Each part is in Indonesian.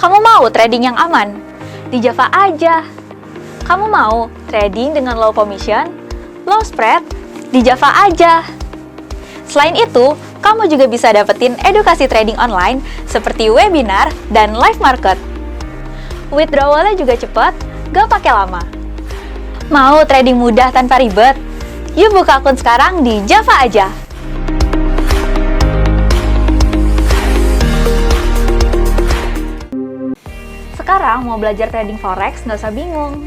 Kamu mau trading yang aman? Di Java aja. Kamu mau trading dengan low commission, low spread? Di Java aja. Selain itu, kamu juga bisa dapetin edukasi trading online seperti webinar dan live market. Withdrawalnya juga cepat, gak pakai lama. Mau trading mudah tanpa ribet? Yuk buka akun sekarang di Java aja. Sekarang mau belajar trading forex nggak usah bingung.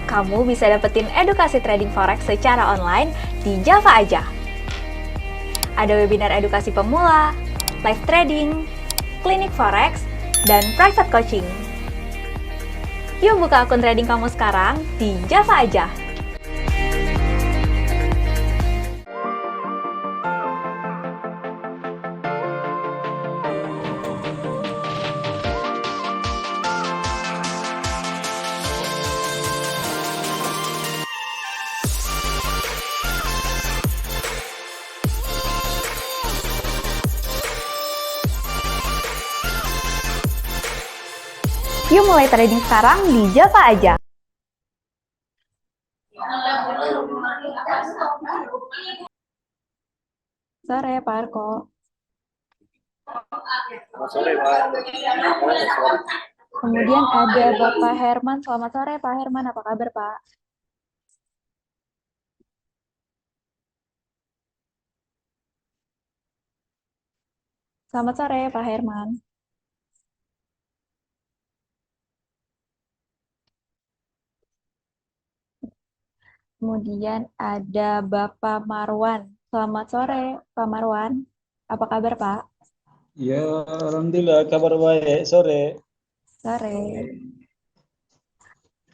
Kamu bisa dapetin edukasi trading forex secara online di Java aja. Ada webinar edukasi pemula, live trading, klinik forex, dan private coaching. Yuk buka akun trading kamu sekarang di Java aja. Yuk mulai trading sekarang di Java aja. Sore, Pak Arko. Sore, Pak. Kemudian ada Bapak Herman. Selamat sore, Pak Herman. Apa kabar, Pak? Selamat sore, Pak Herman. Kemudian ada Bapak Marwan. Selamat sore, Pak Marwan. Apa kabar, Pak? Ya, alhamdulillah kabar baik. Sore. Sore.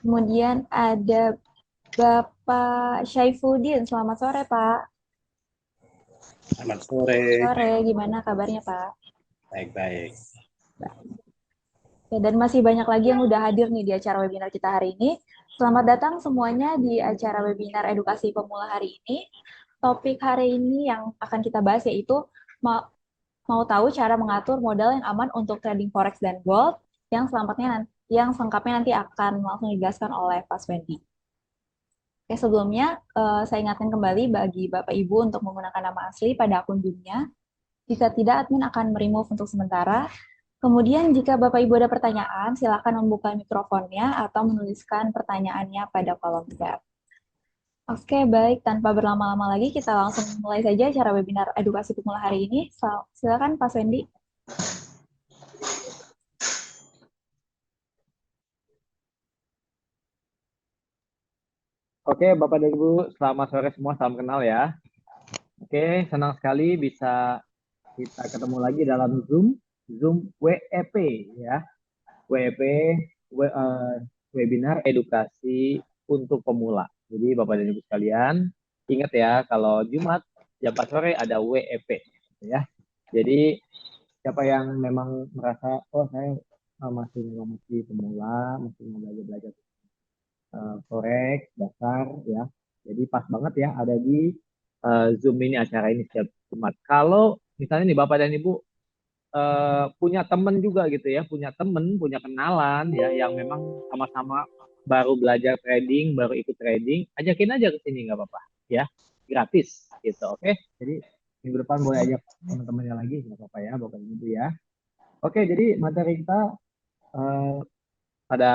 Kemudian ada Bapak Syaifuddin. Selamat sore, Pak. Selamat sore. Sore, gimana kabarnya, Pak? Baik-baik. Ya, dan masih banyak lagi yang udah hadir nih di acara webinar kita hari ini. Selamat datang semuanya di acara webinar edukasi pemula hari ini. Topik hari ini yang akan kita bahas yaitu mau tahu cara mengatur modal yang aman untuk trading forex dan gold yang selengkapnya nanti akan langsung dijelaskan oleh Pak Wendy. Oke, sebelumnya saya ingatkan kembali bagi Bapak Ibu untuk menggunakan nama asli pada akun Zoom-nya. Jika tidak, admin akan remove untuk sementara. Kemudian jika Bapak Ibu ada pertanyaan, silakan membuka mikrofonnya atau menuliskan pertanyaannya pada kolom chat. Oke, baik. Tanpa berlama-lama lagi, kita langsung mulai saja acara webinar edukasi pemula hari ini. Silakan Pak Wendy. Oke, Bapak dan Ibu, selamat sore semua. Salam kenal ya. Oke, senang sekali bisa kita ketemu lagi dalam Zoom WEP ya. WEP webinar edukasi untuk pemula. Jadi Bapak dan Ibu sekalian, ingat ya kalau Jumat jam 4 sore ada WEP ya. Jadi siapa yang memang merasa saya masih pemula, masih mau belajar forex dasar ya. Jadi pas banget ya ada di Zoom ini acara ini setiap Jumat. Kalau misalnya nih Bapak dan Ibu punya temen juga gitu ya, punya temen, punya kenalan ya yang memang sama-sama baru belajar trading, baru ikut trading, ajakin aja ke sini nggak apa-apa ya, gratis gitu, oke? Jadi minggu depan boleh ajak teman-temannya lagi, nggak apa-apa ya, Bapak dan Ibu ya. Oke, jadi materi kita pada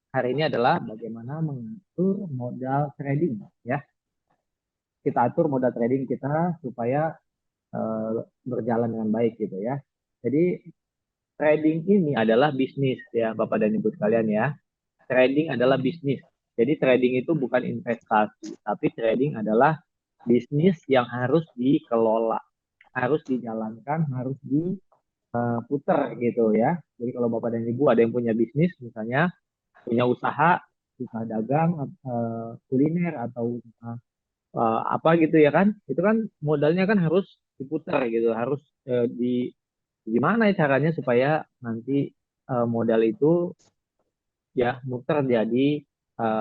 hari ini adalah bagaimana mengatur modal trading ya. Kita atur modal trading kita supaya berjalan dengan baik gitu ya. Jadi trading ini adalah bisnis ya Bapak dan Ibu sekalian ya. Trading adalah bisnis. Jadi trading itu bukan investasi, tapi trading adalah bisnis yang harus dikelola, harus dijalankan, harus diputar gitu ya. Jadi kalau Bapak dan Ibu ada yang punya bisnis misalnya punya usaha dagang, kuliner atau apa gitu ya kan, itu kan modalnya kan harus diputar gitu, harus gimana ya caranya supaya nanti modal itu ya muter jadi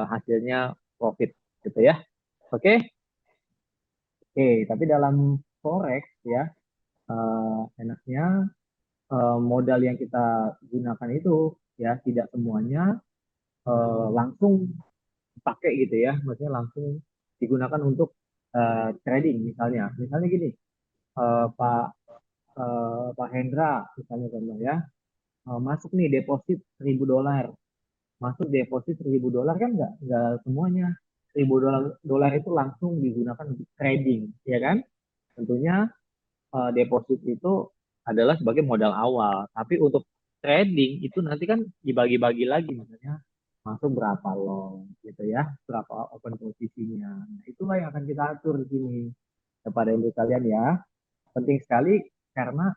hasilnya profit gitu ya. Oke, oke. Tapi dalam forex ya enaknya modal yang kita gunakan itu ya tidak semuanya langsung pakai gitu ya, maksudnya langsung digunakan untuk trading misalnya. Misalnya gini, Pak Pak Hendra misalnya contoh ya, masuk nih deposit $1.000, masuk deposit $1.000 kan nggak semuanya $1.000 itu langsung digunakan untuk trading, ya kan? Tentunya deposit itu adalah sebagai modal awal. Tapi untuk trading itu nanti kan dibagi-bagi lagi, misalnya masuk berapa long gitu ya, berapa open posisinya. Nah, itulah yang akan kita atur di sini kepada ibu kalian ya. Penting sekali karena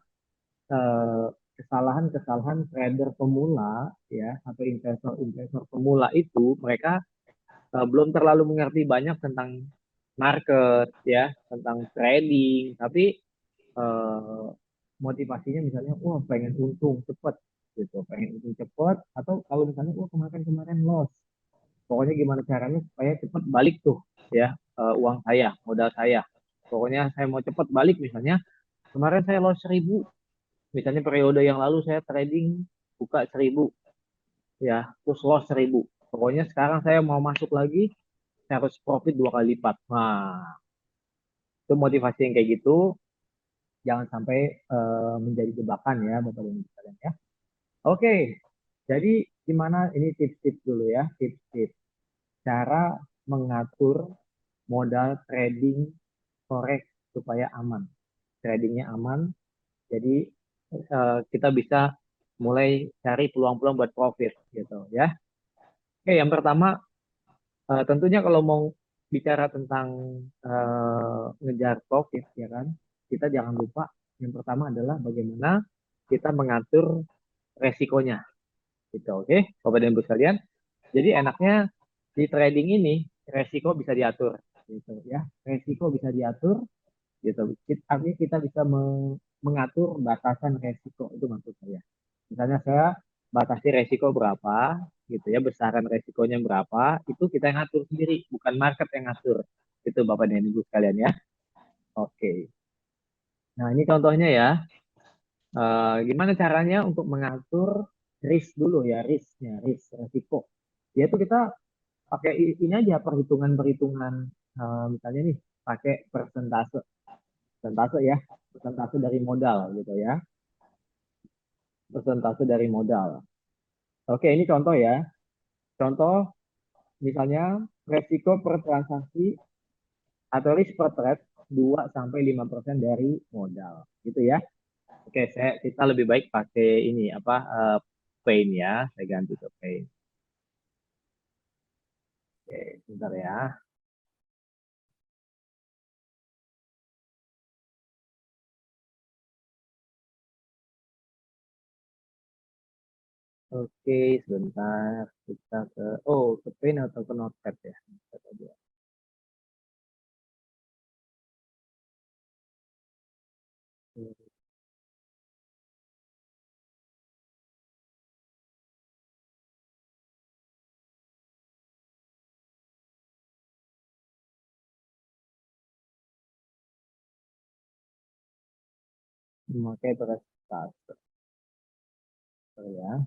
eh, kesalahan-kesalahan trader pemula ya atau investor-investor pemula itu mereka belum terlalu mengerti banyak tentang market ya, tentang trading, tapi eh, motivasinya misalnya wah pengen untung cepet gitu, pengen untung cepet, atau kalau misalnya wah kemarin-kemarin loss, pokoknya gimana caranya supaya cepet balik tuh ya, uang saya, modal saya, pokoknya saya mau cepet balik. Misalnya kemarin saya loss 1.000, misalnya periode yang lalu saya trading buka 1.000 ya, terus loss 1.000, pokoknya sekarang saya mau masuk lagi, saya harus profit 2 kali lipat. Nah, itu motivasi yang kayak gitu jangan sampai menjadi jebakan ya Bapak dan Ibu sekalian ya. Oke, jadi gimana ini tips-tips dulu ya, tips-tips cara mengatur modal trading forex supaya aman. Tradingnya aman, jadi kita bisa mulai cari peluang-peluang buat profit gitu ya. Oke, yang pertama tentunya kalau mau bicara tentang ngejar profit ya kan, kita jangan lupa yang pertama adalah bagaimana kita mengatur resikonya gitu. Oke, Bapak dan Ibu sekalian. Jadi enaknya di trading ini resiko bisa diatur gitu ya. Resiko bisa diatur gitu. Artinya kita bisa mengatur batasan resiko, itu maksud saya. Misalnya saya batasi resiko berapa gitu ya, besaran resikonya berapa, itu kita yang ngatur sendiri, bukan market yang ngatur. Itu Bapak dan Ibu sekalian ya. Oke. Nah, ini contohnya ya. Gimana caranya untuk mengatur risk dulu ya, risknya, risk resiko. Yaitu kita pakai ini aja perhitungan-perhitungan, misalnya nih pakai persentase, persentase ya, persentase dari modal gitu ya, persentase dari modal. Oke, ini contoh ya. Contoh misalnya resiko per transaksi atau risk per trade 2 sampai 5% dari modal gitu ya. Oke, kita lebih baik pakai ini apa, Paint ya. Saya ganti ke Paint. Oke, sebentar ya. Oke, sebentar. Kita ke ke Paint atau ke Notepad ya. Notepad aja. Memakai persentase ya.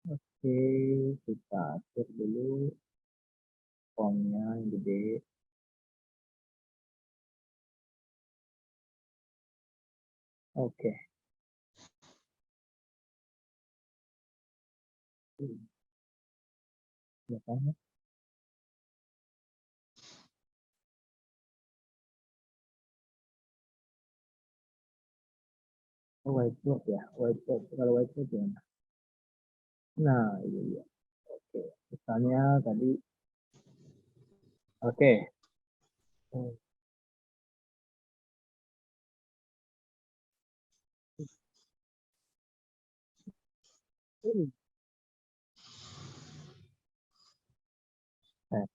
Oke, kita atur dulu fontnya yang gede. Oke. Ya kan? Oh, whiteboard ya, whiteboard. Kalau whiteboard ya. Nah, iya, iya. Oke. Misalnya tadi, oke. Eh,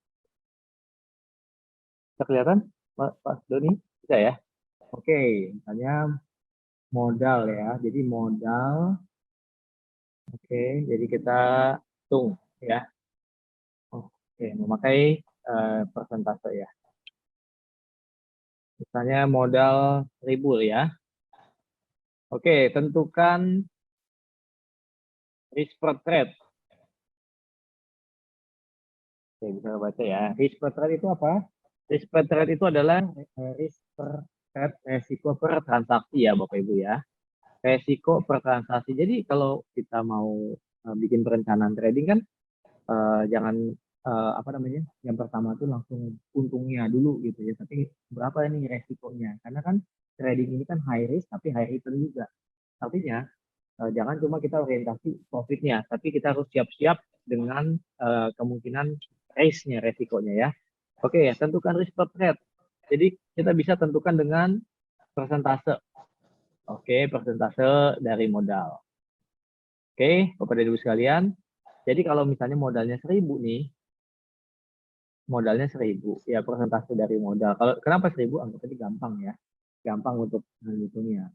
bisa kelihatan, Pak Doni? Bisa ya? Oke, misalnya modal ya. Jadi modal Oke, jadi kita hitung ya. Oke, memakai persentase ya. Misalnya modal 1.000 ya. Oke, tentukan risk per trade. Oke, bisa baca ya. Risk per trade itu apa? Risk per trade itu adalah risk per trade, resiko per transaksi ya Bapak Ibu ya. Resiko per transaksi. Jadi kalau kita mau bikin perencanaan trading kan jangan apa namanya? Yang pertama tuh langsung untungnya dulu gitu ya. Tapi berapa nih resikonya? Karena kan trading ini kan high risk tapi high return juga. Artinya jangan cuma kita orientasi profitnya, tapi kita harus siap-siap dengan kemungkinan risk-nya, resikonya ya. Oke, tentukan risk per trade. Jadi kita bisa tentukan dengan persentase. Oke, persentase dari modal. Oke, Bapak dan Ibu sekalian. Jadi kalau misalnya modalnya 1.000 nih, modalnya 1.000, ya persentase dari modal. Kalau kenapa 1.000? Anggap aja gampang ya. Gampang untuk menghitungnya.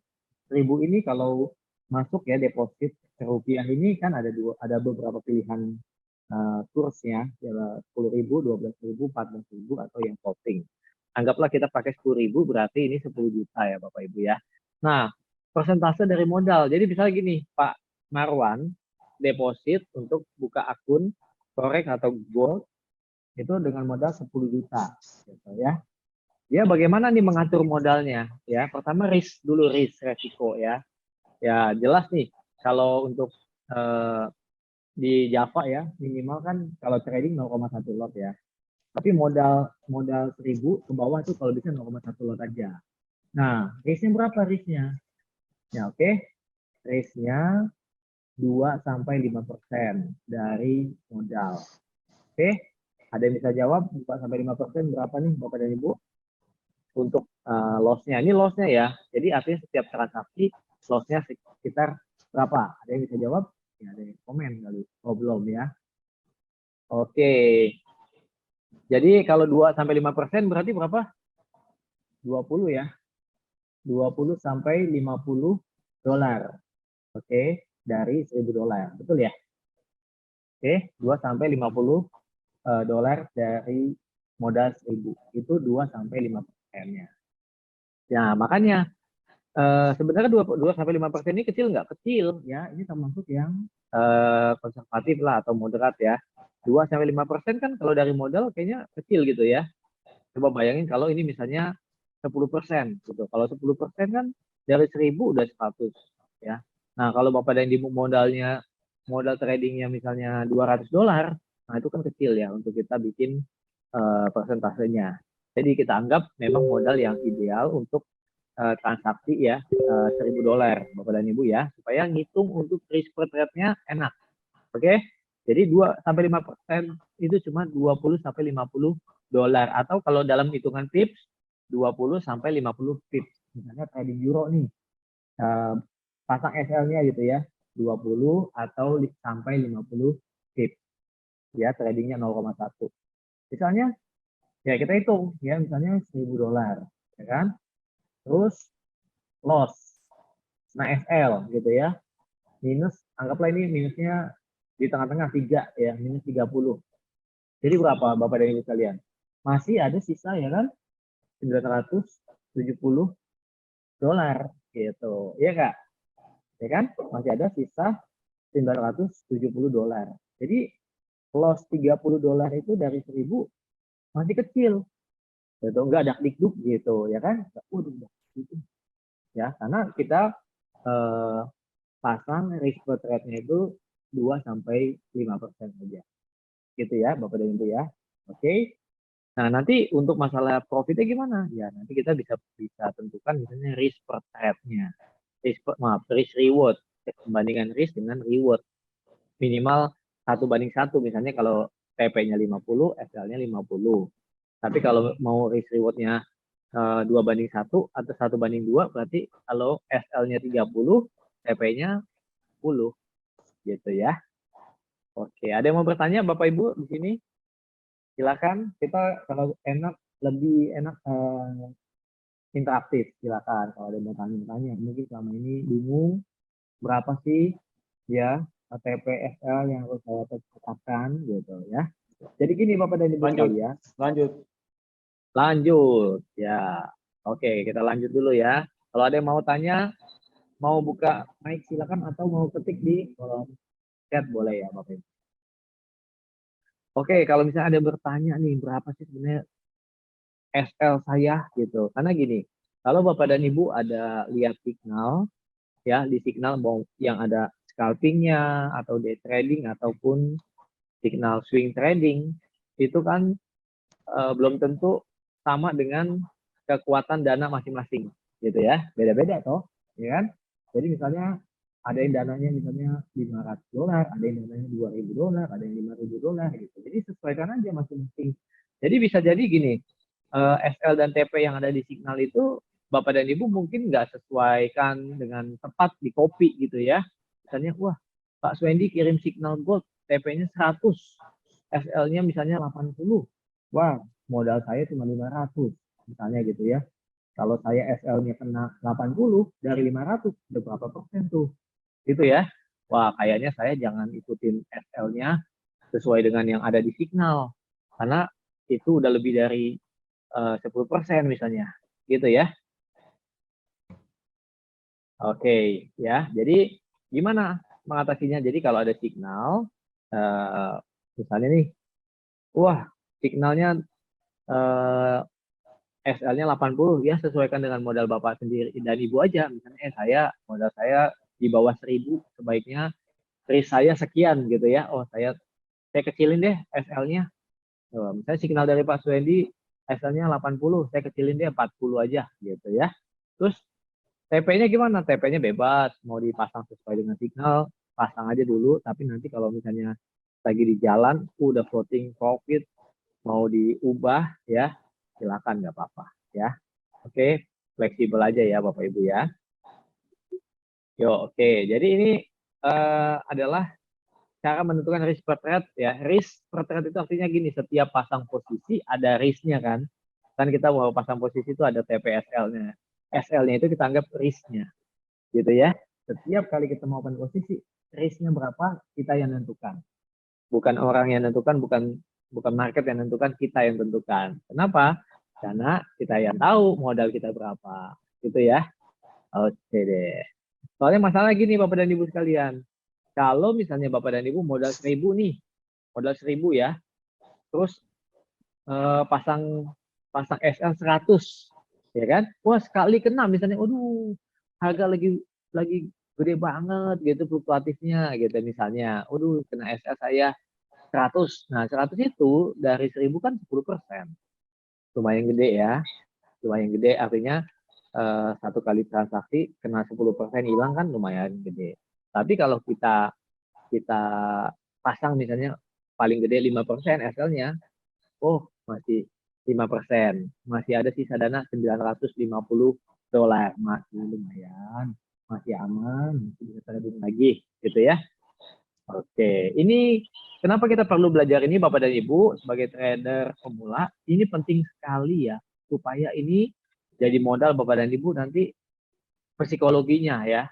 1.000 ini kalau masuk ya deposit rupiah ini kan ada beberapa pilihan kursnya, ya 10.000, 12.000, 14.000 atau yang floating. Anggaplah kita pakai 10.000 berarti ini 10 juta ya Bapak Ibu ya. Nah, persentase dari modal. Jadi misalnya gini, Pak Marwan deposit untuk buka akun forex atau gold itu dengan modal 10 juta gitu ya. Ya bagaimana nih mengatur modalnya ya. Pertama risk dulu, risk resiko ya. Ya jelas nih kalau untuk di Java ya minimal kan kalau trading 0,1 lot ya. Tapi modal modal 1.000 ke bawah tuh kalau bisa 0,1 lot aja. Nah, risknya berapa risknya? Ya oke, risknya 2 sampai 5% dari modal. Oke, ada yang bisa jawab 2 sampai 5% berapa nih Bapak dan Ibu? Untuk loss-nya. Ini loss-nya ya. Jadi artinya setiap transaksi loss-nya sekitar berapa? Ada yang bisa jawab? Ya, ada yang komen kali. Oh, belum ya. Oke. Jadi kalau 2 sampai 5% berarti berapa? 20 ya. 20 sampai 50 dolar. Oke, dari 1.000 dolar. Betul ya? Oke, 2 sampai 50 dolar dari modal 1.000. Itu 2 sampai 5%-nya. Ya, makanya sebenarnya 2 sampai 5% ini kecil nggak? Kecil ya. Ini termasuk yang konservatif lah atau moderat ya. 2 sampai 5% kan kalau dari modal kayaknya kecil gitu ya. Coba bayangin kalau ini misalnya 10% gitu. Kalau 10% kan dari 1.000 udah 100 ya. Nah, kalau Bapak dan Ibu modal tradingnya misalnya 200 dolar, nah itu kan kecil ya untuk kita bikin persentasenya. Jadi kita anggap memang modal yang ideal untuk transaksi ya 1.000 dolar Bapak dan Ibu ya, supaya ngitung untuk risk per trade-nya enak. Oke. Jadi 2 sampai 5% itu cuma 20 sampai 50 dolar atau kalau dalam hitungan pips 20 sampai 50 pips. Misalnya trading euro nih. Pasang SL-nya gitu ya. 20 atau sampai 50 pips. Ya, tradingnya 0,1. Misalnya ya kita hitung ya misalnya 1.000 dolar, ya kan? Terus loss. Nah, SL gitu ya. Minus, anggaplah ini minusnya di tengah-tengah 3 ya, minus 30. Jadi berapa Bapak dan Ibu sekalian? Masih ada sisa ya kan? 970 dolar gitu. Iya Kak? Ya kan? Masih ada sisa 970 dolar. Jadi loss 30 dolar itu dari 1.000 masih kecil. Gitu. Enggak ada dikduk gitu ya kan? Waduh, gitu. Ya, karena kita eh, pasang risk rate-nya itu 2 sampai 5% saja. Gitu ya, Bapak dan Ibu ya. Oke. Nah, nanti untuk masalah profitnya gimana? Ya, nanti kita bisa bisa tentukan misalnya risk per trade-nya. Risk reward. Membandingkan risk dengan reward. Minimal 1:1. Misalnya kalau TP-nya 50, SL-nya 50. Tapi kalau mau risk reward-nya 2:1 atau 1:2, berarti kalau SL-nya 30, TP-nya 10. Gitu ya. Oke, ada yang mau bertanya Bapak Ibu di sini? Silakan. Kita kalau enak lebih enak interaktif. Silakan kalau ada yang mau tanya-tanya. Mungkin selama ini bingung berapa sih ya TPSL yang harus saya tetapkan gitu ya. Jadi gini Bapak dan Ibu sekalian. Lanjut ya. Oke, kita lanjut dulu ya. Kalau ada yang mau tanya, mau buka mic silakan atau mau ketik di kolom chat boleh ya Bapak Ibu. Oke, kalau misalnya ada yang bertanya nih, berapa sih sebenarnya SL saya gitu. Karena gini, kalau Bapak dan Ibu ada lihat signal, ya di signal mau yang ada scalpingnya atau day trading ataupun signal swing trading, itu kan belum tentu sama dengan kekuatan dana masing-masing, gitu ya. Beda-beda toh, ya kan? Jadi misalnya ada yang dananya misalnya $500, ada yang dananya $2.000, ada yang $5.000 gitu. Jadi sesuaikan aja masing-masing. Jadi bisa jadi gini, SL dan TP yang ada di signal itu Bapak dan Ibu mungkin nggak sesuaikan dengan tepat di copy gitu ya. Misalnya, wah Pak Swendi kirim signal gold, TP-nya 100, SL-nya misalnya 80. Wah, modal saya cuma 500, misalnya gitu ya. Kalau saya SL-nya kena 80 dari 500, udah berapa persen tuh? Gitu ya. Wah, kayaknya saya jangan ikutin SL-nya sesuai dengan yang ada di signal. Karena itu udah lebih dari 10% misalnya. Gitu ya. Oke, ya. Jadi gimana mengatasinya? Jadi kalau ada signal, misalnya nih, wah signalnya SL-nya 80, ya sesuaikan dengan modal Bapak sendiri dan Ibu aja. Misalnya modal saya di bawah 1.000, sebaiknya risk saya sekian gitu ya. Oh, saya kecilin deh SL-nya. Misalnya signal dari Pak Suwendi SL-nya 80, saya kecilin deh 40 aja gitu ya. Terus TP-nya gimana? TP-nya bebas, mau dipasang sesuai dengan signal, pasang aja dulu. Tapi nanti kalau misalnya lagi di jalan, udah floating profit, mau diubah ya, silakan nggak apa-apa ya. Oke, fleksibel aja ya Bapak Ibu ya. Yo, oke. Jadi ini adalah cara menentukan risk per trade ya. Risk per trade itu artinya gini, setiap pasang posisi ada risknya kan. Kan kita mau pasang posisi itu ada TPSL-nya. SL-nya itu kita anggap risknya gitu ya. Setiap kali kita mau pasang posisi, risknya berapa kita yang tentukan. Bukan orang yang tentukan, bukan market yang tentukan, kita yang tentukan. Kenapa? Karena kita yang tahu modal kita berapa. Gitu ya. Oke deh. Soalnya masalah gini Bapak dan Ibu sekalian. Kalau misalnya Bapak dan Ibu modal 1.000 nih, modal 1.000 ya, terus pasang SL 100, ya kan? Wah sekali kena misalnya, aduh harga lagi gede banget gitu fluktuatifnya gitu misalnya. Aduh kena SL saya 100. Nah 100 itu dari 1.000 kan 10%. Lumayan gede ya. Lumayan gede artinya satu kali transaksi kena 10% hilang kan lumayan gede. Tapi kalau kita pasang misalnya paling gede 5% SL-nya, oh masih 5%, masih ada sisa dana $950, masih lumayan, masih aman, masih bisa trading lagi gitu ya. Oke, ini kenapa kita perlu belajar ini Bapak dan Ibu sebagai trader pemula, ini penting sekali ya, supaya ini jadi modal Bapak dan Ibu nanti psikologinya ya.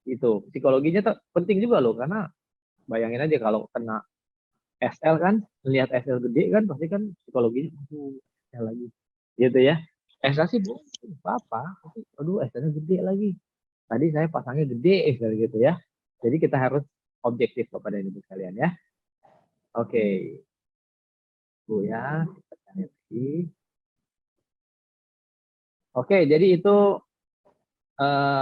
Itu psikologinya tuh penting juga loh, karena bayangin aja kalau kena SL kan, lihat SL gede kan pasti kan psikologinya aduh SL lagi gitu ya. SL sih bu apa, tapi aduh SL-nya gede lagi, tadi saya pasangnya gede SL gitu ya. Jadi kita harus objektif kepada ibu sekalian ya. Oke bu ya, kita cari lagi. Oke, jadi itu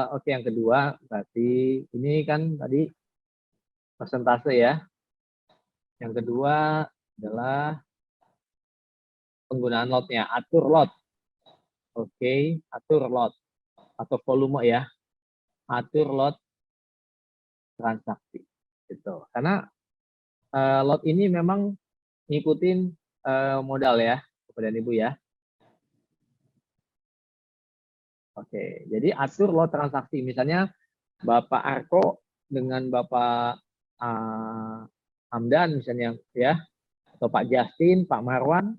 oke yang kedua berarti ini kan tadi persentase ya. Yang kedua adalah penggunaan lotnya, atur lot. Oke, atur lot atau volume ya, atur lot transaksi gitu. Karena lot ini memang ngikutin modal ya, Bapak dan Ibu ya. Oke, jadi atur lot transaksi. Misalnya Bapak Arko dengan Bapak Hamdan misalnya ya, atau Pak Justin, Pak Marwan,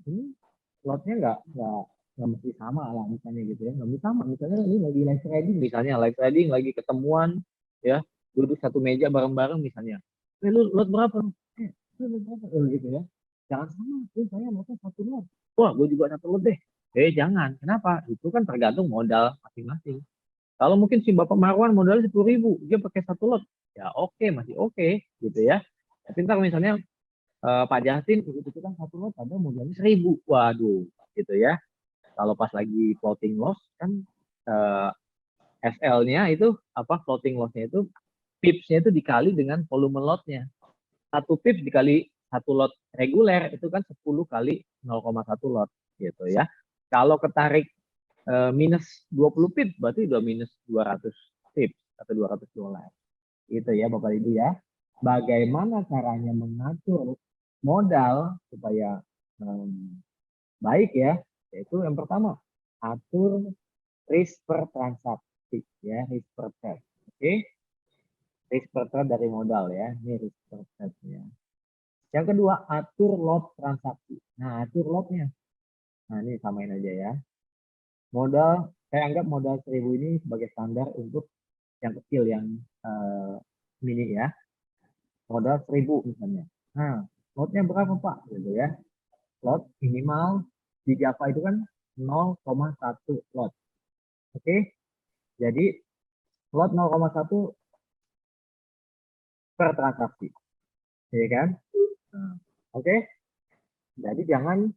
lotnya nggak mesti sama lah misalnya gitu ya, nggak mesti sama. Misalnya ini lagi live trading misalnya, live trading lagi ketemuan ya, duduk satu meja bareng-bareng misalnya. Lu lot berapa? Lu lot berapa? Gitu ya. Jangan sama, saya lotnya 1 lot. Wah, gue juga 1 lot deh. Jangan. Kenapa? Itu kan tergantung modal masing-masing. Kalau mungkin si Bapak Marwan modalnya 10.000, dia pakai 1 lot. Ya oke, masih oke, gitu ya. Tapi ntar misalnya Pak Justin ikut-ikutan 1 lot, padahal modalnya 1.000. Waduh, gitu ya. Kalau pas lagi floating loss kan eh, SL-nya itu apa floating loss-nya itu pips-nya itu dikali dengan volume lot-nya. 1 pips dikali 1 lot reguler itu kan 10 kali 0,1 lot gitu ya. Kalau ketarik minus 20 pips berarti udah minus 200 pips atau $200. Itu ya Bapak Ibu ya. Bagaimana caranya mengatur modal supaya baik ya? Yaitu yang pertama, atur risk per transaksi ya, risk per trade. Oke. Risk per trade dari modal ya. Ini risk per trade ya. Yang kedua, atur lot transaksi. Nah, atur lotnya. Nah, ini samain aja ya. Modal, saya anggap modal 1.000 ini sebagai standar untuk yang kecil, yang mini ya. Modal 1.000 misalnya. Nah, lotnya berapa Pak? Gitu ya. Lot minimal di Java itu kan 0,1 lot. Oke. Jadi, lot 0,1 per transaksi. Ya kan? Nah, oke. Jadi jangan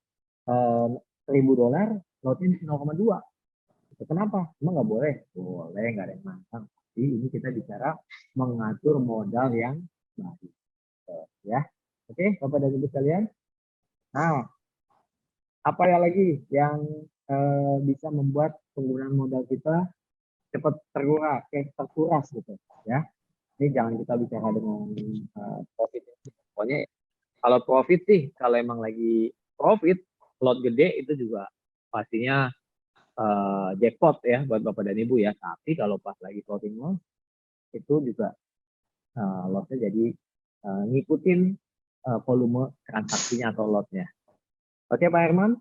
$1.000 lotnya 0,2. Kenapa? Emang nggak boleh? Boleh, nggak ada yang nantang. Tapi ini kita bicara mengatur modal yang baik. Ya, oke, Bapak dan Ibu sekalian. Nah, apa ya lagi yang bisa membuat penggunaan modal kita cepat terkuras gitu, ya. Ini jangan kita bicara dengan profit. Pokoknya kalau profit sih, kalau emang lagi profit, lot gede itu juga pastinya jackpot ya buat Bapak dan Ibu ya. Tapi kalau pas lagi floating loss itu juga lossnya jadi ngikutin volume transaksinya atau lotnya. Oke Pak Herman,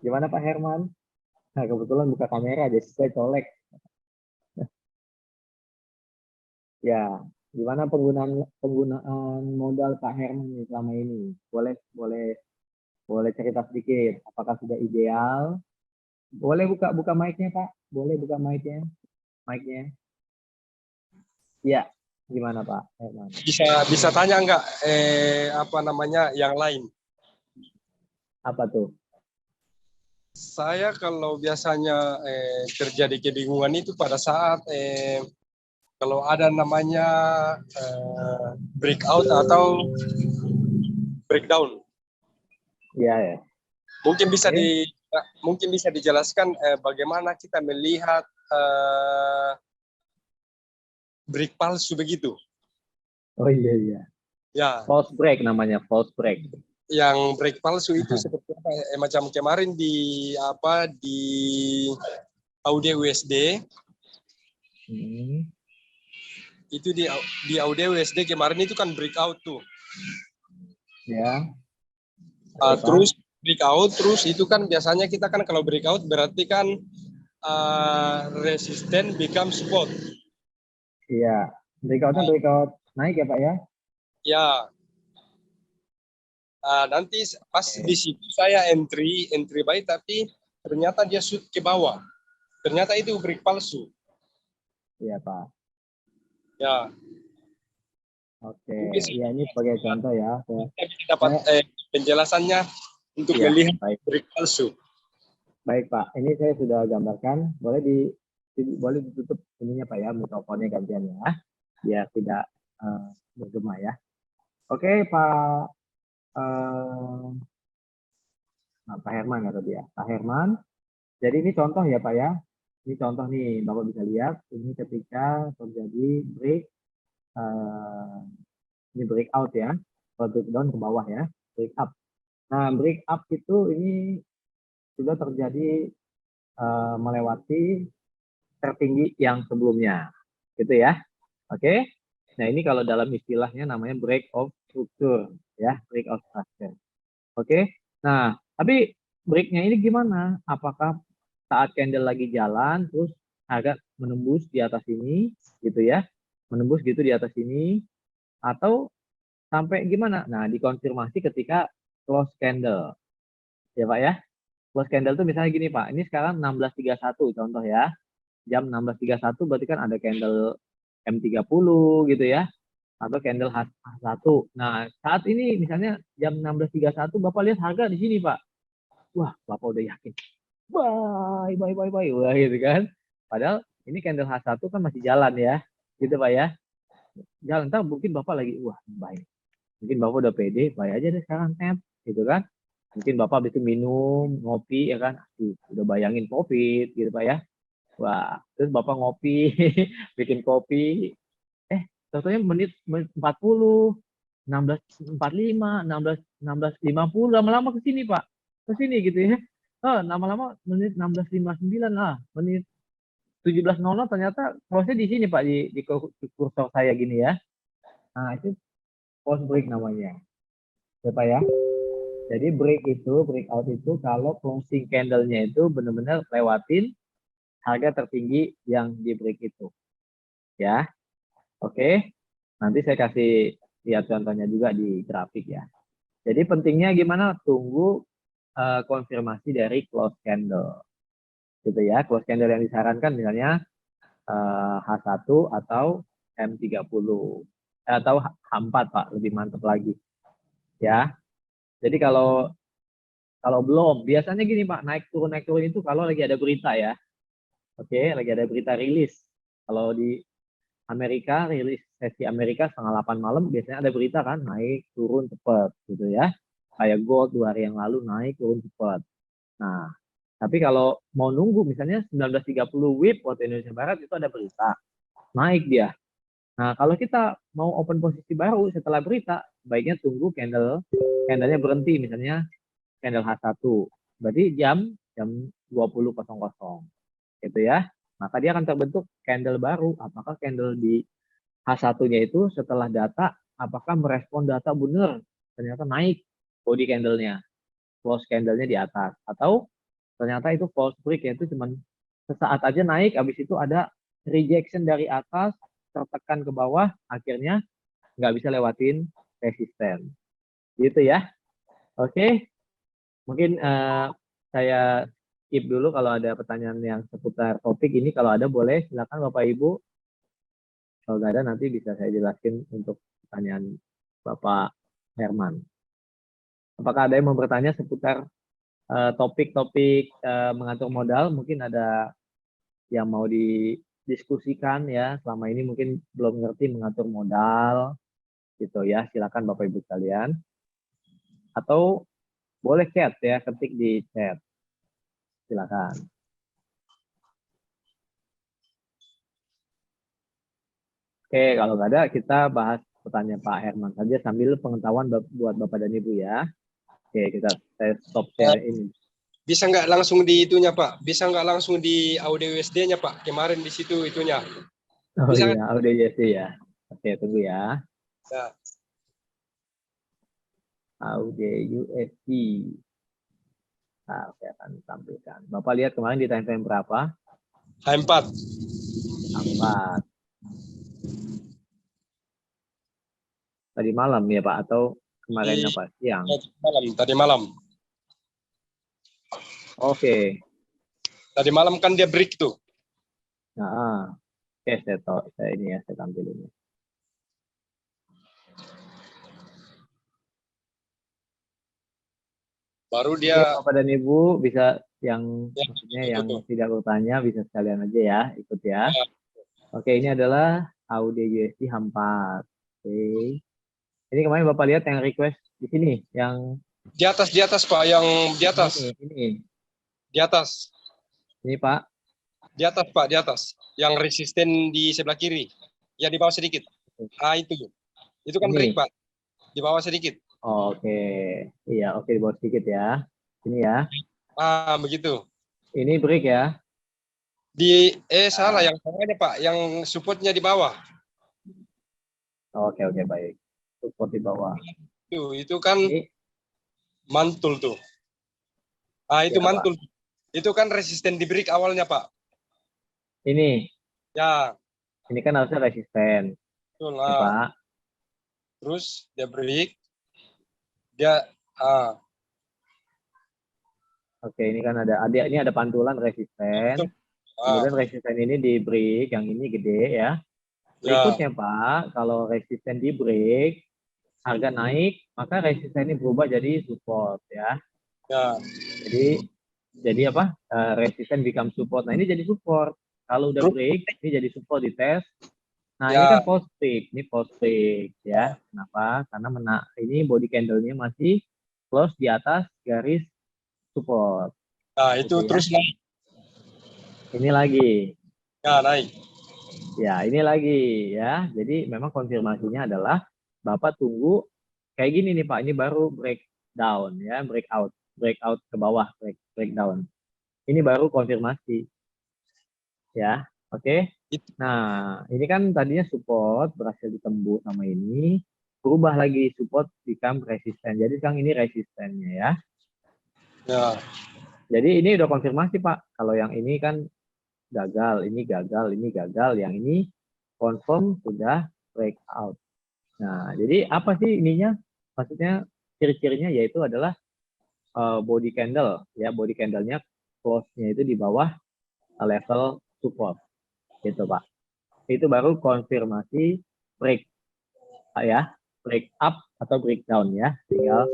gimana Pak Herman? Nah kebetulan buka kamera jadi saya colek. Ya, gimana penggunaan penggunaan modal Pak Herman selama ini? Boleh boleh boleh cerita sedikit. Apakah sudah ideal? Boleh buka buka mic-nya Pak? Boleh buka mic-nya? Mic-nya? Iya, gimana Pak Herman? Bisa bisa tanya nggak apa namanya yang lain? Apa tuh? Saya kalau biasanya terjadi kebingungan itu pada saat kalau ada namanya breakout atau breakdown. Iya ya. Mungkin bisa Oke. mungkin bisa dijelaskan bagaimana kita melihat break palsu begitu. Oh iya iya. Ya, False break namanya, false break. yang break palsu itu seperti apa? Macam kemarin di Audio USD. Itu di Audio USD kemarin itu kan breakout tuh. Ya. Terus breakout, terus itu kan biasanya kita kan kalau breakout berarti kan resisten become support. Iya. Breakoutnya breakout naik ya Pak ya? Ya, nanti pas di situ saya entry buy tapi ternyata dia shoot ke bawah. Ternyata itu break palsu. Iya Pak. Ya. Oke. Iya ini sebagai contoh ya. Kita bisa dapat penjelasannya untuk Iya. melihat Baik. break palsu. Baik Pak. Ini saya sudah gambarkan. Boleh ditutup ininya Pak ya, mikrofonnya gantian ya, biar tidak bergema ya. Oke Pak. Pak Herman ya tadi ya. Pak Herman. Jadi ini contoh ya Pak ya. Ini contoh nih, Bapak bisa lihat. Ini ketika terjadi ini breakout ya. Kalau breakdown ke bawah ya, break up. Nah, break up itu ini sudah terjadi melewati tertinggi yang sebelumnya. Gitu ya. Oke. Nah, ini kalau dalam istilahnya namanya break of structure ya, break of structure. Oke. Nah, tapi breaknya ini gimana? Apakah saat candle lagi jalan terus agak menembus di atas ini gitu ya? menembus gitu di atas sini, atau sampai gimana? Nah, dikonfirmasi ketika close candle. Ya Pak ya. Close candle tuh misalnya gini Pak, ini sekarang 16.31 contoh ya. Jam 16.31 berarti kan ada candle M30 gitu ya. Atau candle H1. Nah, saat ini misalnya jam 16.31 Bapak lihat harga di sini Pak. Wah, Bapak udah yakin. Bye. Wah, gitu kan. Padahal ini candle H1 kan masih jalan ya. Gitu Pak ya. Jalan, ntar mungkin Bapak lagi, wah, baik. Mungkin Bapak udah pede, baik aja deh sekarang tap. Gitu kan. Mungkin Bapak habis itu minum, ngopi, ya kan. Aduh, udah bayangin profit, gitu Pak ya. Wah, terus Bapak ngopi, bikin kopi. Contohnya menit 40, 16.45, 16.50, lama-lama ke sini Pak. Ke sini gitu ya. Lama-lama menit 16.59 lah, menit 17.00 ternyata close di sini Pak, di kursor saya gini ya. Nah, itu pause break namanya. Ya Pak ya. Jadi breakout itu kalau closing candle-nya itu benar-benar lewatin harga tertinggi yang di break itu. Ya. Oke. Nanti saya kasih lihat contohnya juga di grafik ya. Jadi pentingnya gimana? Tunggu konfirmasi dari close candle. Gitu ya. Close candle yang disarankan misalnya H1 atau M30. Atau H4 Pak, lebih mantap lagi. Ya. Jadi kalau belum, biasanya gini Pak, naik turun itu kalau lagi ada berita ya. Oke, lagi ada berita rilis. Kalau di Amerika, rilis sesi Amerika setengah 8 malam, biasanya ada berita kan, naik, turun, cepat, gitu ya. Kayak gold 2 hari yang lalu, naik, turun, cepat. Nah, tapi kalau mau nunggu, misalnya 19.30 WIB, waktu Indonesia Barat, itu ada berita, naik dia. Nah, kalau kita mau open posisi baru setelah berita, baiknya tunggu candlenya berhenti, misalnya candle H1. Berarti jam 20.00, gitu ya. Maka dia akan terbentuk candle baru. Apakah candle di H1-nya itu setelah data, apakah merespon data benar, ternyata naik body candle-nya, close candle-nya di atas, atau ternyata itu false break, yaitu cuma sesaat aja naik, habis itu ada rejection dari atas, tertekan ke bawah, akhirnya nggak bisa lewatin resisten. Gitu ya. Oke, mungkin saya skip dulu kalau ada pertanyaan yang seputar topik ini. Kalau ada boleh silakan Bapak Ibu. Kalau nggak ada nanti bisa saya jelaskan untuk pertanyaan Bapak Herman. Apakah ada yang mau bertanya seputar topik-topik mengatur modal? Mungkin ada yang mau didiskusikan ya. Selama ini mungkin belum ngerti mengatur modal, gitu ya. Silakan Bapak Ibu sekalian. Atau boleh chat ya, ketik di chat. Silakan. Oke, kalau nggak ada kita bahas pertanyaan Pak Herman saja sambil pengetahuan buat Bapak dan Ibu ya. Oke, saya stop share ini. Bisa nggak langsung di itunya Pak? Bisa nggak langsung di audio USD-nya Pak? Kemarin di situ itunya. Oh Bisa iya, udah ya. Oke, tunggu ya. Ya. Audio USD. Nah, saya akan tampilkan. Bapak lihat kemarin di time frame berapa? H4. 4. Tadi malam ya Pak, atau kemarin apa? Siang? Tadi malam. Oke. Tadi malam kan dia break tuh. Nah, oke, saya ini ya, saya tampilin. Baru Oke, dia. Bapak dan Ibu bisa yang Ya, maksudnya itu yang tuh. tidak bertanya bisa sekalian aja ya, ikut ya. Oke, ini adalah audio USD H4. Oke. Ini kemarin Bapak lihat yang request di sini, yang Di atas Pak, yang di atas. ini. Di atas. Ini Pak. Di atas Pak, di atas. Yang resisten di sebelah kiri. Ya di bawah sedikit. Ah itu. Itu kan break Ini. Pak. Di bawah sedikit. Oke. Iya, oke, di bawah sedikit ya. Ini ya. Ah begitu. Ini break ya. Salah yang salahnya Pak, yang supportnya di bawah. Oke, baik. Support di bawah. Itu kan Ini, mantul tuh. Ah itu ya Pak. mantul. Itu kan resisten di break awalnya Pak. Ini. Ya. Ini kan harusnya resisten, Betul. ya Pak. Terus dia break, dia Oke, ini kan ini ada pantulan betul. resisten. Kemudian resisten ini di break, yang ini gede ya. Ya, Berikutnya Pak, kalau resisten di break, harga naik, maka resisten ini berubah jadi support ya. ya, Jadi apa? Resisten become support. Nah ini jadi support. Kalau udah terus break, ini jadi support di tes. Nah ini kan ya, post break, ini post break ya. Kenapa? Karena ini body candle-nya masih close di atas garis support, nah itu gitu ya. terus naik, Ini lagi, ya naik. ya ini lagi ya. Jadi memang konfirmasinya adalah Bapak tunggu kayak gini nih Pak. Ini baru breakdown ya, breakout ke bawah, breakdown. Ini baru konfirmasi ya. Oke. Itu, Nah, ini kan tadinya support berhasil ditembus sama ini, berubah lagi support become resisten. Jadi sekarang ini resistennya ya. ya, Jadi ini udah konfirmasi Pak. Kalau yang ini kan gagal, ini gagal, ini gagal. Yang ini confirm sudah breakout. Nah, jadi apa sih ininya? Maksudnya ciri-cirinya yaitu adalah body candle ya, body candlenya close-nya itu di bawah level support gitu Pak. Itu baru konfirmasi break ya, break up atau breakdown ya. Tinggal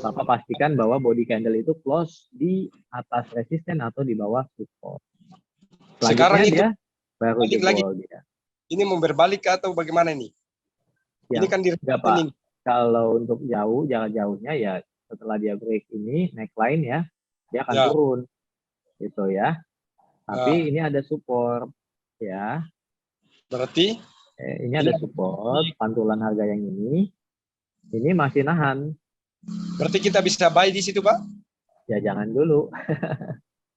Bapak pastikan bahwa body candle itu close di atas resisten atau di bawah support. sekarang Selanjutnya itu dia baru balik lagi. jebol dia. Ini mau berbalik atau bagaimana ini? Ini Yang kan di enggak resisten Pak. ini. Kalau untuk jarak jauhnya ya setelah dia break ini neckline ya, dia akan Ya, turun gitu ya. ya. Tapi ini ada support ya. Berarti Ini ini ada support pantulan harga yang ini masih nahan. berarti kita bisa buy di situ, Pak? Ya jangan dulu.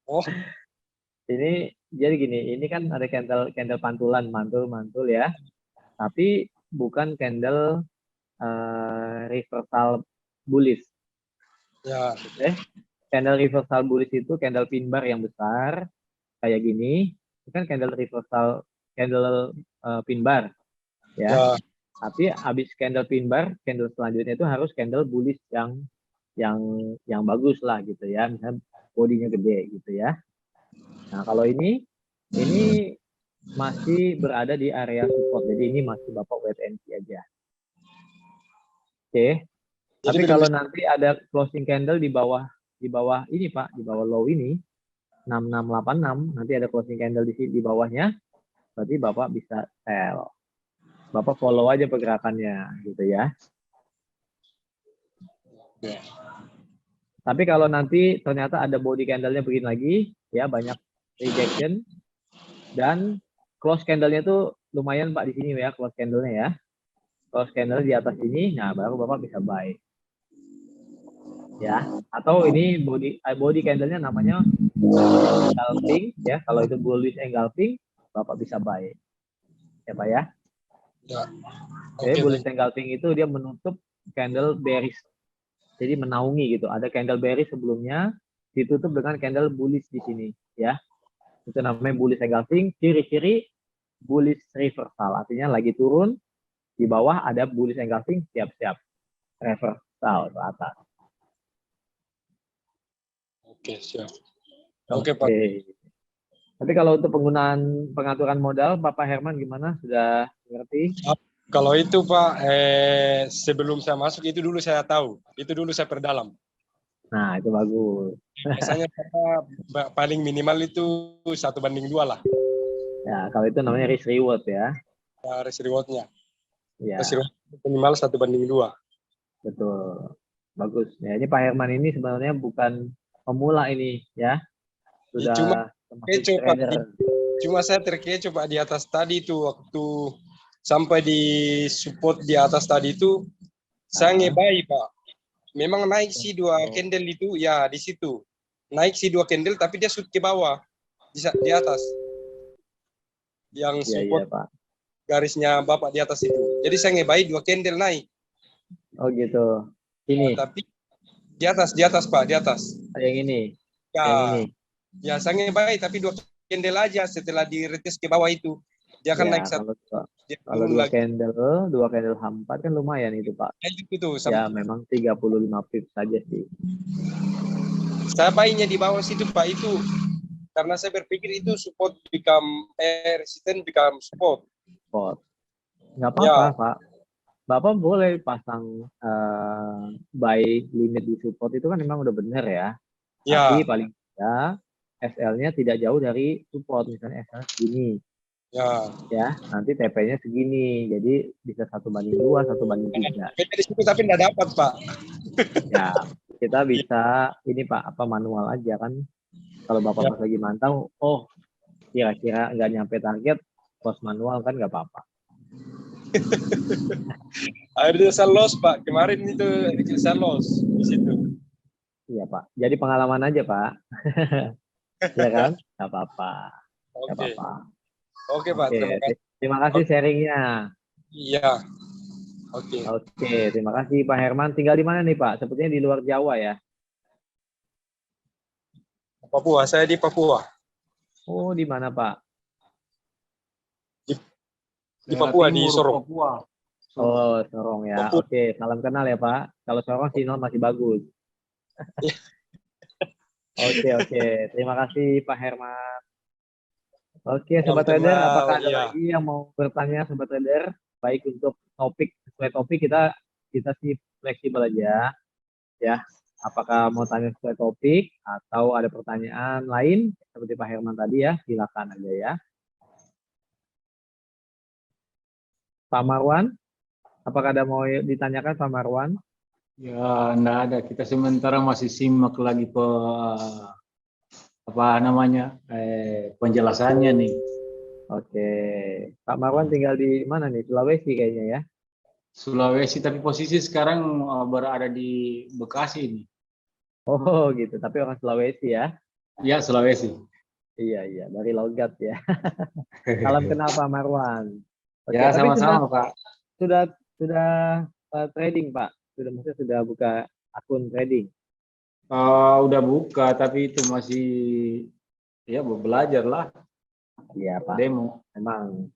Oh, Ini jadi gini, ini kan ada candle pantulan, mantul ya. Tapi bukan candle reversal bullish. ya, Candle reversal bullish itu candle pin bar yang besar kayak gini. Itu kan candle reversal candle pin bar ya. ya. Tapi habis candle pin bar, candle selanjutnya itu harus candle bullish yang bagus lah gitu ya. Misalnya bodinya gede gitu ya. Nah, kalau ini masih berada di area support. Jadi ini masih Bapak wait and see aja. Oke. Jadi Tapi belum kalau bisa. nanti ada closing candle di bawah ini Pak, di bawah low ini 6686, nanti ada closing candle di bawahnya, berarti Bapak bisa sell. Bapak follow aja pergerakannya gitu ya. Ya. Tapi kalau nanti ternyata ada body candle-nya begini lagi, ya banyak rejection dan close candle-nya tuh lumayan Pak di sini ya, close candle-nya ya. Close candle di atas ini, nah baru Bapak bisa buy. Ya, atau ini body candle-nya namanya engulfing ya. Kalau itu bullish engulfing, Bapak bisa buy. Ya Pak ya. Ya. Jadi Oke, bullish baik. engulfing itu dia menutup candle bearish. Jadi menaungi gitu. Ada candle bearish sebelumnya ditutup dengan candle bullish di sini ya. Itu namanya bullish engulfing. Ciri-ciri bullish reversal. Artinya lagi turun, di bawah ada bullish engulfing, siap-siap reversal ke atas. Oke, siap. Oke, Pak. Oke. Tapi kalau untuk pengaturan modal, Bapak Herman gimana? Sudah ngerti? Kalau itu Pak, sebelum saya masuk itu dulu saya tahu, itu dulu saya perdalam. Nah, itu bagus. Biasanya paling minimal itu 1:2 lah, Ya, kalau itu namanya risk reward ya. risk reward-nya. Ya, Risk reward minimal 1:2. betul. Bagus. Ya, ini Pak Herman ini sebenarnya bukan pemula ini ya. Ya, cuma Sudah termasuk kecoh Pak, trader. cuma saya terkecoh Pak di atas tadi itu waktu sampai di support di atas tadi itu saya ngebai Pak. Memang naik sih 2 candle itu ya di situ. Naik sih 2 candle tapi dia shoot ke bawah di atas. Yang Iya, iya, support Pak. garisnya Bapak di atas itu. Jadi saya ngebai 2 candle naik. Oh gitu. Ini, Tapi di atas Pak, di atas. yang ini, Ya, yang ini. ya saya ngebai tapi 2 candle aja setelah diretes ke bawah itu. Dia akan Ya, naik satu, dia kalau turun lagi. dua candle H4 kan lumayan itu Pak. Itu Ya, memang 35 pips saja sih. saya bainya di bawah situ Pak itu karena saya berpikir itu support become resisten become support. Spot. Nggak apa-apa Ya, Pak. Bapak boleh pasang buy limit di support itu kan memang udah benar ya. Tapi ya, paling tidak SL-nya tidak jauh dari support, misalnya SL segini. ya. Ya, nanti TP-nya segini. Jadi bisa 1:2, 1:3. Beda di situ tapi nggak dapat Pak. Ya, kita bisa ini Pak, apa manual aja kan. Kalau Bapak Ya, pas lagi mantau, oh kira-kira nggak nyampe target, post manual kan nggak apa-apa. akhirnya saya loss Pak. Kemarin itu saya loss di situ. Iya Pak. Jadi pengalaman aja Pak. Ya kan? Nggak apa-apa. Nggak Oke, apa-apa. oke Pak. Oke, Terima kasih. terima kasih Oke, sharingnya. iya, oke. Oke, terima kasih Pak Herman. Tinggal di mana nih Pak? Sepertinya di luar Jawa ya. Papua, saya di Papua. Oh, di mana Pak? Di, di Daerah Papua, di Timur Sorong. Papua. Oh, Sorong ya. Papua. Oke, salam kenal ya Pak. Kalau Sorong sinyal masih bagus. Oke. Terima kasih Pak Herman. Oke, Salam Sobat Trader, kenal, apakah ada iya. lagi yang mau bertanya Sobat Trader? Baik untuk topik, sesuai topik kita sih fleksibel aja ya. Apakah mau tanya sesuai topik atau ada pertanyaan lain seperti Pak Herman tadi ya, silakan aja ya. Pak Marwan, apakah ada mau ditanyakan Pak Marwan? Ya, enggak ada. Kita sementara masih simak lagi penjelasannya nih. Oke, Pak Marwan tinggal di mana nih? Sulawesi kayaknya ya. Sulawesi, tapi posisi sekarang berada di Bekasi nih. Oh gitu, tapi orang Sulawesi ya. Ya, Sulawesi. Iya, dari logat ya. Salam kenal Pak Marwan. Oke, Ya, tapi sama-sama, Pak. sudah trading Pak. Maksudnya sudah buka akun trading. Udah buka, tapi itu masih ya belajar lah. Iya Pak. Demo. Memang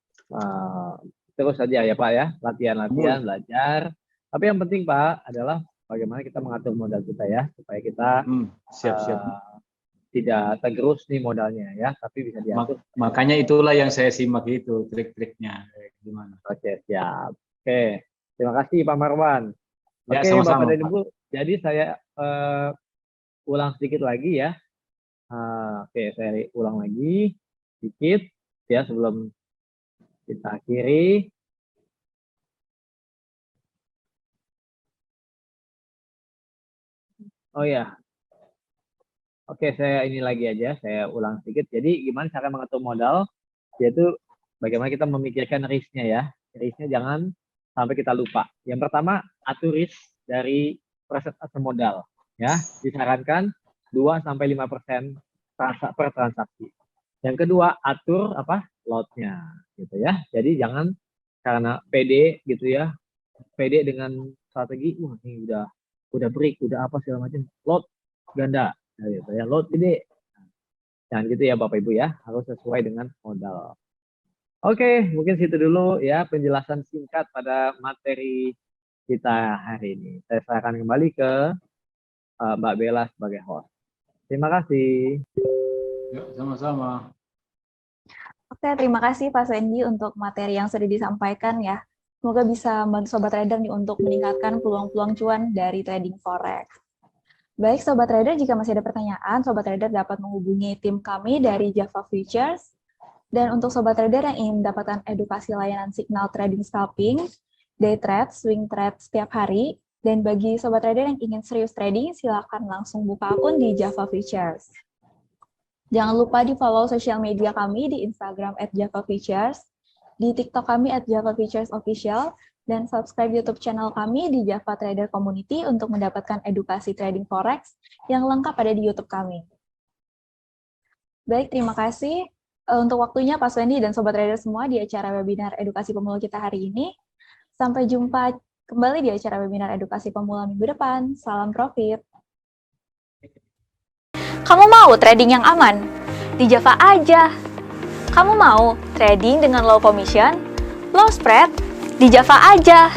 terus saja ya Pak ya, latihan, belajar. Tapi yang penting Pak adalah bagaimana kita mengatur modal kita ya, supaya kita Siap. tidak tergerus nih modalnya ya, tapi bisa diatur. Makanya itulah yang saya simak itu, trik-triknya. Gimana? Oke, siap. Oke, terima kasih Pak Marwan. Ya, Oke, sama-sama, Bapak dan Pak. Ibu, jadi saya ulang sedikit lagi ya. Oke, saya ulang lagi sedikit ya sebelum kita akhiri. Oh ya, oke, saya ini lagi aja, saya ulang sedikit. Jadi gimana cara mengatur modal? Yaitu bagaimana kita memikirkan risknya ya. Risknya jangan sampai kita lupa. Yang pertama, atur risk dari persentase modal. Ya, disarankan 2-5% per transaksi. Yang kedua, atur lot-nya gitu ya. Jadi jangan karena PD gitu ya. PD dengan strategi ini udah break, udah apa segala macam. Lot ganda gitu ya. Lot gede. Jangan gitu ya Bapak Ibu ya, harus sesuai dengan modal. Oke, mungkin situ dulu ya penjelasan singkat pada materi kita hari ini. Saya serahkan kembali ke Mbak Bella sebagai host. Terima kasih. Ya, sama-sama. Oke, terima kasih Pak Wendy untuk materi yang sudah disampaikan ya. Semoga bisa membantu Sobat Trader nih untuk meningkatkan peluang-peluang cuan dari trading forex. Baik Sobat Trader, jika masih ada pertanyaan, Sobat Trader dapat menghubungi tim kami dari Java Futures. Dan untuk Sobat Trader yang ingin mendapatkan edukasi layanan signal trading scalping, day trade, swing trade setiap hari, dan bagi Sobat Trader yang ingin serius trading, silakan langsung buka akun di Java Futures. Jangan lupa di-follow sosial media kami di Instagram @JavaFeatures, di TikTok kami @JavaFeaturesOfficial, dan subscribe YouTube channel kami di Java Trader Community untuk mendapatkan edukasi trading forex yang lengkap ada di YouTube kami. Baik, terima kasih untuk waktunya Pak Wendy dan Sobat Trader semua di acara webinar edukasi pemula kita hari ini. Sampai jumpa kembali di acara webinar edukasi pemula minggu depan. Salam profit. Kamu mau trading yang aman? Di Java aja. Kamu mau trading dengan low commission, low spread, di Java aja.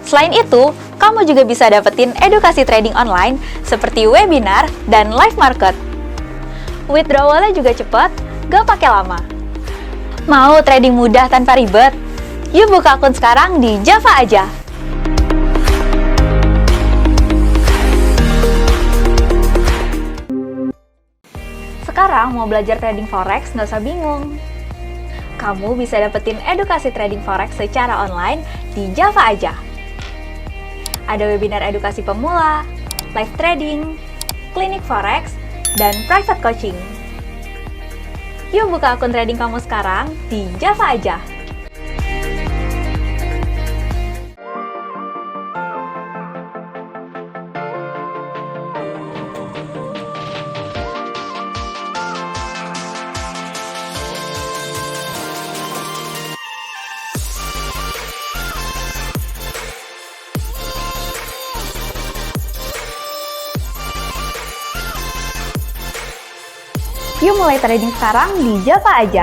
Selain itu, kamu juga bisa dapetin edukasi trading online seperti webinar dan live market. Withdrawalnya juga cepat, gak pakai lama. Mau trading mudah tanpa ribet? Yuk buka akun sekarang di Java aja. Sekarang mau belajar trading forex nggak usah bingung. Kamu bisa dapetin edukasi trading forex secara online di Java aja. Ada webinar edukasi pemula, live trading, klinik forex, dan private coaching. Yuk buka akun trading kamu sekarang di Java aja. Yuk mulai trading sekarang di Java aja.